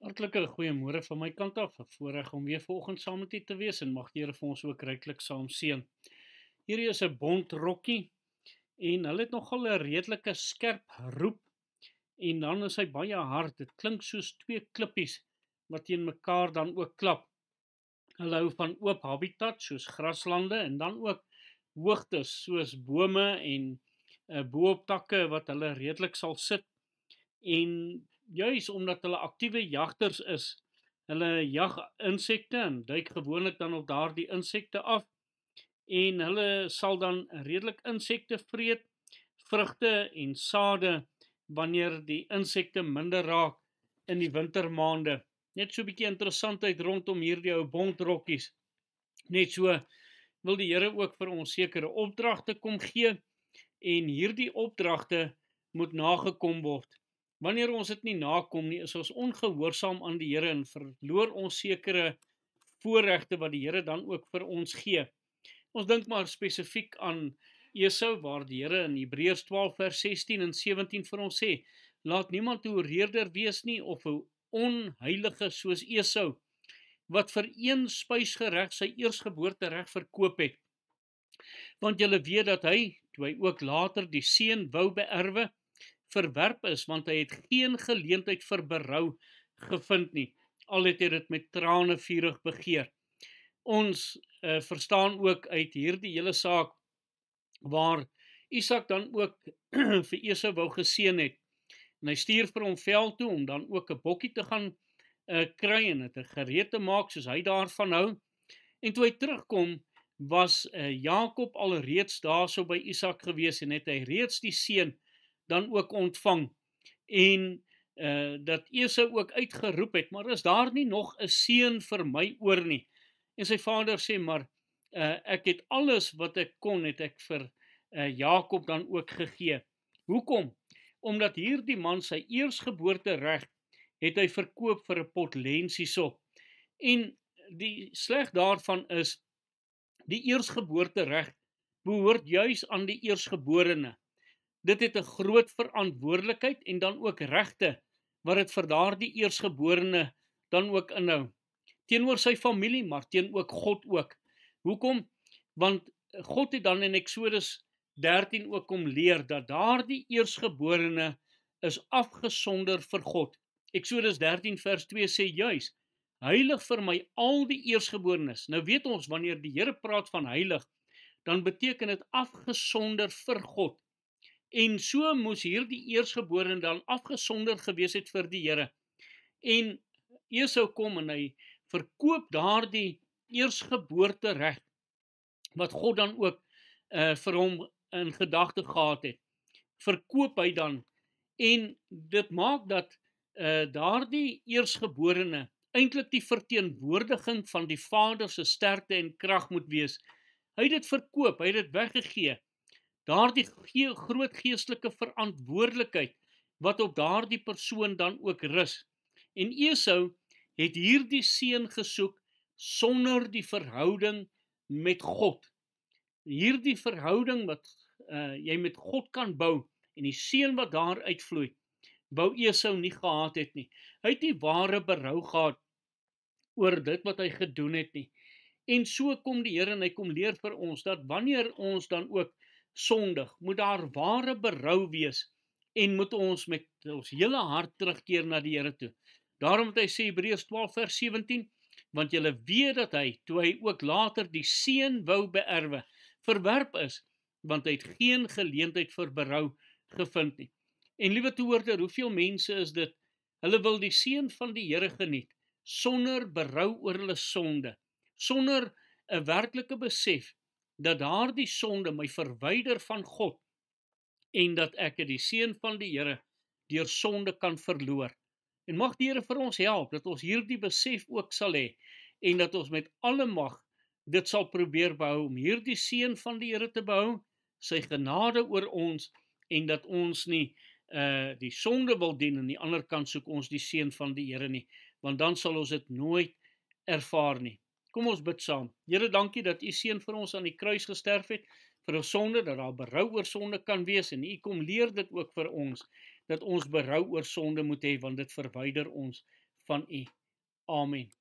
Hartlike goeiemôre van my kant af. 'n Voorreg om weer vanoggend saam met u te wees en mag die Here vir ons ook ryklik saam seën. Hierdie is 'n bondrokkie en hulle het nogal 'n redelike skerp roep en dan is hy baie hard. Dit klink soos twee klippies wat teen mekaar dan ook klap. Hulle hou van oop habitat soos graslande en dan ook hoogtes soos bome en bo-op takke wat hulle redelik sal sit. En juis omdat hulle aktiewe jagters is, hulle jag insekte en duik gewoonlik dan op daardie insekte af en hulle sal dan redelik insekte vreet, vrugte en sade wanneer die insekte minder raak in die wintermaande. Net so 'n bietjie interessantheid rondom hierdie ou bondrokkies. Net so wil die Here ook vir ons sekere opdragte kom gee en hierdie opdragte moet nagekom word. Wanneer ons dit nie nakom nie, is ons ongehoorsaam aan die Here en verloor ons sekere voorregte wat die Here dan ook vir ons gee. Ons dink maar spesifiek aan Esau, waar die Here in Hebreërs 12 vers 16 en 17 vir ons sê: laat niemand 'n hoereerder wees nie of 'n onheilige soos Esau, wat vir een spysgereg sy eersgeboortereg verkoop het. Want julle weet dat hy, toe hy ook later die seën wou beerwe, verwerp is, want hy het geen geleentheid vir berou gevind nie, al het hy dit met trane vurig begeer. Ons verstaan ook uit hierdie hele saak, waar Isak dan ook vir Esau wou geseën het, en hy stuur vir hom veld toe, om dan ook 'n bokkie te gaan kry, en het gereed te maak, soos hy daarvan hou, en toe hy terugkom, was Jakob al reeds daar so by Isak gewees, en het hy reeds die seën dan ook ontvang, en dat Esau ook uitgeroep het, maar is daar nie nog 'n seën vir my oor nie? En sy vader sê, maar ek het alles wat ek kon, het ek vir Jakob dan ook gegee. Hoekom? Omdat hierdie man sy eersgeboortereg het hy verkoop vir 'n pot lensiesop. En die sleg daarvan is, die eersgeboortereg behoort juis aan die eersgeborene. Dit het 'n groot verantwoordelikheid en dan ook regte wat dit vir daardie eersgeborene dan ook inhou. Teenoor sy familie, maar teen ook God ook. Hoekom? Want God het dan in Eksodus 13 ook kom leer dat daardie eersgeborene is afgesonder vir God. Eksodus 13 vers 2 sê juis: heilig vir my al die eersgeborenes. Nou weet ons, wanneer die Here praat van heilig, dan beteken dit afgesonder vir God. En so moes hierdie eersgeborene dan afgesonder gewees het vir die Here. En Esau kom en hy verkoop daardie eersgeboortereg wat God dan ook vir hom in gedagte gehad het. Verkoop hy dan, en dit maak dat daardie eersgeborene eintlik die verteenwoordiging van die Vader se sterkte en krag moet wees. Hy het dit verkoop, hy het dit weggegee. Daardie groot geestelike verantwoordelikheid wat op daardie persoon dan ook rus. En Esau het hierdie seën gesoek sonder die verhouding met God. Hierdie verhouding wat jy met God kan bou, en die seën wat daar uitvloei, wou Esau nie gehad het nie. Hy het nie ware berou gehad oor dit wat hy gedoen het nie. En so kom die Here en hy kom leer vir ons, dat wanneer ons dan ook sondig, moet daar ware berou wees, en moet ons met ons hele hart terugkeer na die Here toe. Daarom het hy sê, Hebreërs 12 vers 17, want julle weet dat hy, toe hy ook later die seën wou beerwe, verwerp is, want hy het geen geleentheid vir berou gevind nie. En liewe toehoorder, hoeveel mense is dit? Hulle wil die seën van die Here geniet, sonder berou oor hulle sonde, sonder 'n werklike besef, dat daardie sonde my verwyder van God, en dat ek die seën van die Here deur sonde kan verloor. En mag die Here vir ons help, dat ons hierdie besef ook sal hê, en dat ons met alle mag dit sal probeer behou, om hierdie seën van die Here te behou, sy genade oor ons, en dat ons nie die sonde wil dien, en aan die ander kant soek ons die seën van die Here nie, want dan sal ons dit nooit ervaar nie. Kom ons bid saam. Here, dankie dat u seun vir ons aan die kruis gesterf het, vir ons sonde, dat daar berou oor sonde kan wees, en u kom leer dit ook vir ons, dat ons berou oor sonde moet hê, want dit verwyder ons van U. Amen.